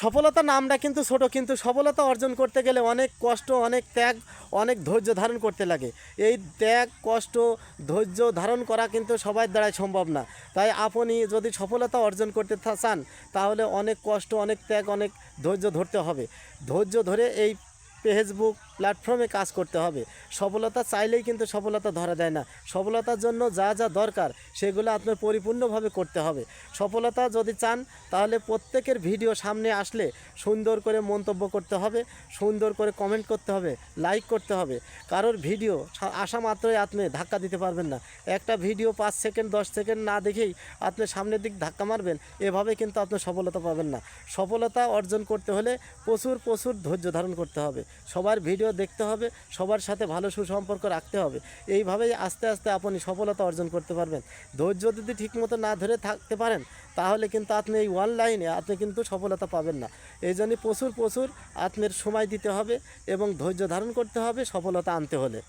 সফলতা নামটা কিন্তু ছোট, কিন্তু সফলতা অর্জন করতে গেলে অনেক কষ্ট, অনেক ত্যাগ, অনেক ধৈর্য ধারণ করতে লাগে। এই ত্যাগ, কষ্ট, ধৈর্য ধারণ করা কিন্তু সবার দ্বারাই সম্ভব না। তাই আপনি যদি সফলতা অর্জন করতে চান তাহলে অনেক কষ্ট, অনেক ত্যাগ, অনেক ধৈর্য ধরতে হবে। ধৈর্য ধরে এই ফেসবুক প্ল্যাটফর্মে কাজ করতে হবে। সফলতা চাইলেই কিন্তু সফলতা ধরা দেয় না। সফলতার জন্য যা যা দরকার সেগুলো আপনার পরিপূর্ণভাবে করতে হবে। সফলতা যদি চান তাহলে প্রত্যেকের ভিডিও সামনে আসলে সুন্দর করে মন্তব্য করতে হবে, সুন্দর করে কমেন্ট করতে হবে, লাইক করতে হবে। কারোর ভিডিও আসা মাত্রই আপনি ধাক্কা দিতে পারবেন না। একটা ভিডিও 5 সেকেন্ড 10 সেকেন্ড না দেখেই আপনি সামনের দিক ধাক্কা মারবেন, এভাবে কিন্তু আপনি সফলতা পাবেন না। সফলতা অর্জন করতে হলে প্রচুর প্রচুর ধৈর্য ধারণ করতে হবে, সবার ভিডিও দেখতে হবে, সবার সাথে ভালো সুসম্পর্ক রাখতে হবে। এইভাবেই আস্তে আস্তে আপনি সফলতা অর্জন করতে পারবেন। ধৈর্য যদি ঠিকমতো না ধরে থাকতে পারেন তাহলে কিন্তু আপনি এই অনলাইনে আপনি কিন্তু সফলতা পাবেন না। এই জন্যই প্রচুর প্রচুর আপনার সময় দিতে হবে এবং ধৈর্য ধারণ করতে হবে সফলতা আনতে হলে।